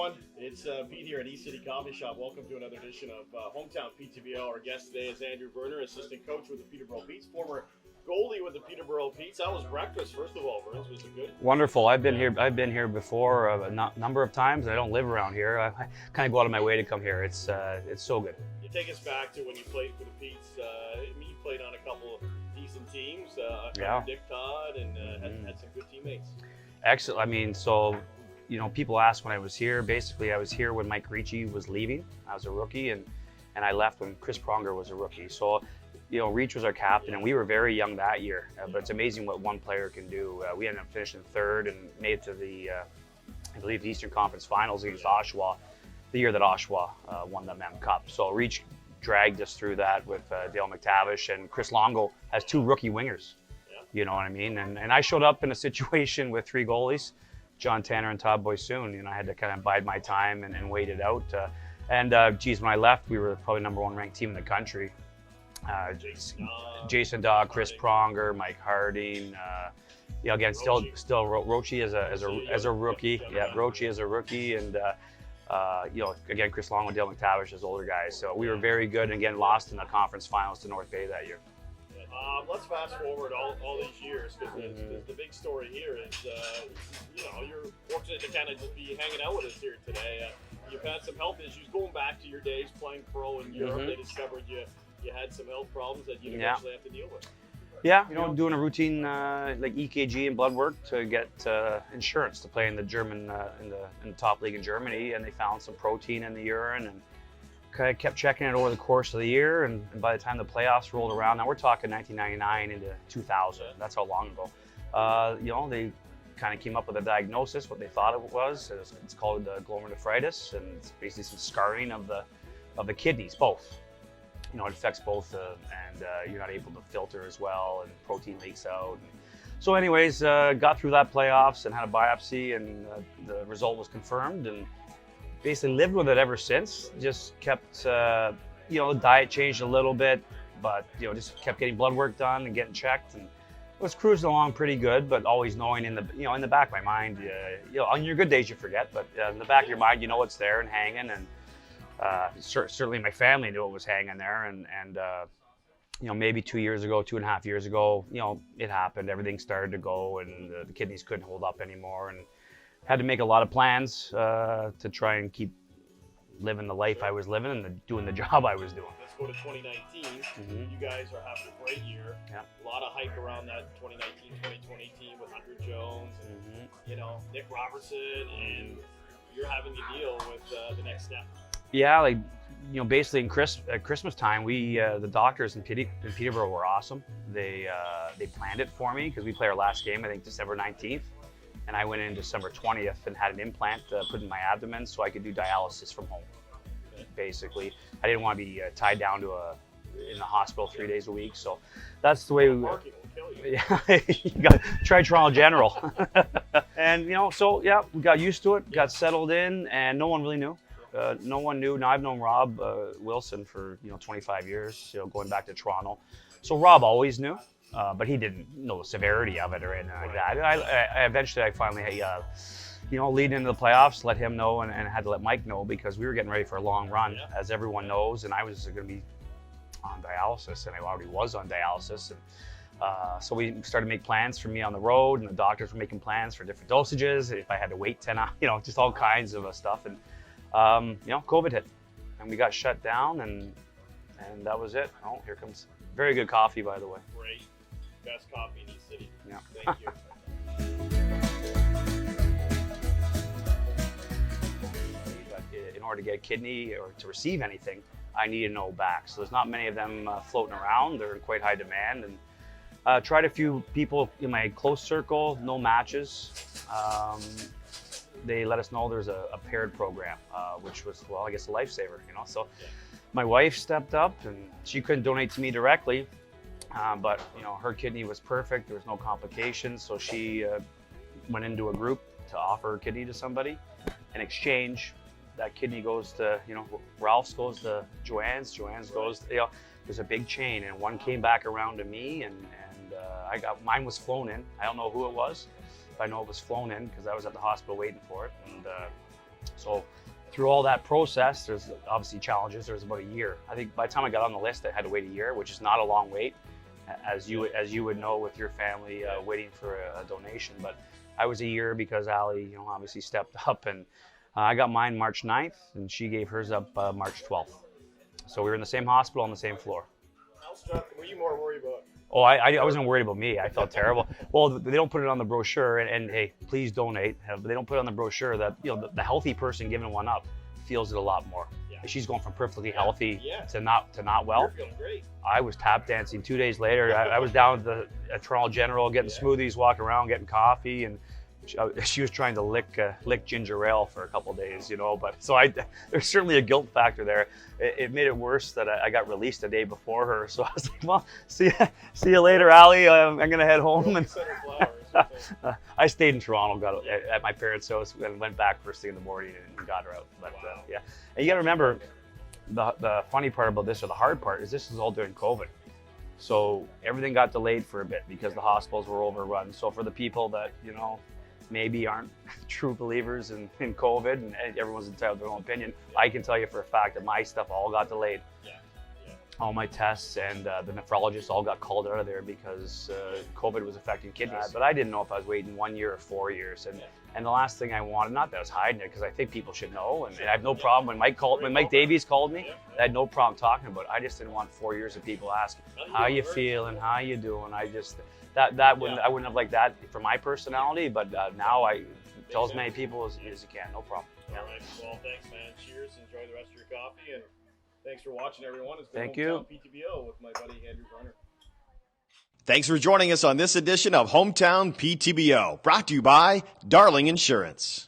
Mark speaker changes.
Speaker 1: everyone. It's Pete here at East City Coffee Shop. Welcome to another edition of Hometown PTBO. Our guest today is Andrew Verner, assistant coach with the Peterborough Petes, former goalie with the Peterborough Petes. How was breakfast, first of all, Verner? Was it good?
Speaker 2: Wonderful. I've been here before a number of times. I don't live around here. I kind of go out of my way to come here. It's so good.
Speaker 1: You take us back to when you played for the Petes. You played on a couple of decent teams. Dick Todd and had some good teammates.
Speaker 2: Excellent. I mean, so people ask when I was here. Basically, I was here when Mike Ricci was leaving. I was a rookie, and I left when Chris Pronger was a rookie. So, Reach was our captain, and we were very young that year. But it's amazing what one player can do. We ended up finishing third and made it to the, I believe, the Eastern Conference Finals against Oshawa, the year that Oshawa won the Mem Cup. So Reach dragged us through that with Dale McTavish, and Chris Longo has two rookie wingers. You know what I mean? And I showed up in a situation with three goalies, John Tanner and Todd Boysoon. I had to kind of bide my time and wait it out. When I left, we were probably #1 ranked team in the country. Jason Dog, Chris Pronger, Mike Harding. Again, still Rochi as a rookie. Yeah, Rochi as a rookie, and again, Chris Long and Dale McTavish as older guys. So we were very good, and again, lost in the conference finals to North Bay that year.
Speaker 1: Let's fast forward all these years, because the big story here is, you're fortunate to kind of just be hanging out with us here today. You've had some health issues going back to your days playing pro in Europe. They discovered you had some health problems that you eventually have to deal with.
Speaker 2: Yeah, doing a routine like EKG and blood work to get insurance to play in the German in the top league in Germany, and they found some protein in the urine, and I kept checking it over the course of the year, and by the time the playoffs rolled around, now we're talking 1999 into 2000. That's how long ago. They kind of came up with a diagnosis, what they thought it was. It's called glomerulonephritis, and it's basically some scarring of the kidneys, both. It affects both, and you're not able to filter as well, and protein leaks out. So anyways, got through that playoffs and had a biopsy, and the result was confirmed, and basically lived with it ever since. Just kept, the diet changed a little bit, but, just kept getting blood work done and getting checked, and was cruising along pretty good, but always knowing in the back of my mind, on your good days you forget, but in the back of your mind, it's there and hanging, and certainly my family knew it was hanging there, and maybe 2.5 years ago, it happened. Everything started to go, and the kidneys couldn't hold up anymore, and had to make a lot of plans to try and keep living the life I was living and doing the job I was doing.
Speaker 1: Let's go to 2019. You guys are having a great year.
Speaker 2: Yeah.
Speaker 1: A lot of hype around that 2019-2020 team with Andrew Jones and Nick Robertson, and you're having to deal with the next step.
Speaker 2: Yeah, basically at Christmas time, the doctors in Peterborough were awesome. They planned it for me, because we play our last game, I think December 19th. And I went in December 20th and had an implant put in my abdomen so I could do dialysis from home. Basically, I didn't want to be tied down in the hospital 3 days a week. So that's the way we.
Speaker 1: Parking will kill you.
Speaker 2: Yeah, you got to try Toronto General. And so yeah, we got used to it, got settled in, and no one really knew. No one knew. Now I've known Rob Wilson for 25 years, going back to Toronto. So Rob always knew. But he didn't know the severity of it or anything like that. I eventually finally, leading into the playoffs, let him know, and had to let Mike know, because we were getting ready for a long run, as everyone knows, and I was going to be on dialysis, and I already was on dialysis. And so we started to make plans for me on the road, and the doctors were making plans for different dosages, if I had to wait 10 hours, just all kinds of stuff. And, COVID hit, and we got shut down, and that was it. Oh, here comes very good coffee, by the way.
Speaker 1: Great. Best coffee in East City.
Speaker 2: Yeah.
Speaker 1: Thank you.
Speaker 2: In order to get a kidney or to receive anything, I needed no back. So there's not many of them floating around. They're in quite high demand. And tried a few people in my close circle, no matches. They let us know there's a paired program, which was, I guess, a lifesaver. So my wife stepped up, and she couldn't donate to me directly. But her kidney was perfect. There was no complications, so she went into a group to offer her kidney to somebody. In exchange, that kidney goes to Ralph's, goes to Joanne's goes to, there's a big chain, and one came back around to me, and I got mine was flown in. I don't know who it was, but I know it was flown in because I was at the hospital waiting for it, and So through all that process, there's obviously challenges. There's about a year. I think by the time I got on the list, I had to wait a year, which is not a long wait, as you would know with your family waiting for a donation. But I was a year because Ali, obviously stepped up, and I got mine March 9th, and she gave hers up March 12th. So we were in the same hospital on the same floor.
Speaker 1: How struck were you more worried about?
Speaker 2: Oh, I wasn't worried about me. I felt terrible. Well, they don't put it on the brochure, and hey, please donate. But they don't put it on the brochure that the healthy person giving one up feels it a lot more. Yeah. She's going from perfectly healthy to not well.
Speaker 1: You're feeling great.
Speaker 2: I was tap dancing 2 days later. I was down at Toronto General getting smoothies, walking around, getting coffee, and she was trying to lick ginger ale for a couple of days, But so there's certainly a guilt factor there. It made it worse that I got released the day before her. So I was like, well, see you later, Ali. I'm gonna head home. And I stayed in Toronto, got at my parents' house, and went back first thing in the morning and got her out. But yeah, and you got to remember the funny part about this, or the hard part, is this is all during COVID. So everything got delayed for a bit because the hospitals were overrun. So for the people that maybe aren't true believers in COVID, and everyone's entitled to their own opinion, I can tell you for a fact that my stuff all got delayed. All my tests, and the nephrologists all got called out of there because COVID was affecting kidneys. But I didn't know if I was waiting 1 year or 4 years. And the last thing I wanted, not that I was hiding it, because I think people should know, and I have no problem when Mike Davies called me, I had no problem talking about it. I just didn't want 4 years of people asking, how you feeling, how you doing? I wouldn't have liked that for my personality, but now I tell as many people as you can, no problem.
Speaker 1: All right, well, thanks, man. Cheers, enjoy the rest of your coffee, and thanks for watching, everyone. It's been Hometown PTBO with my buddy Andrew Verner.
Speaker 3: Thanks for joining us on this edition of Hometown PTBO, brought to you by Darling Insurance.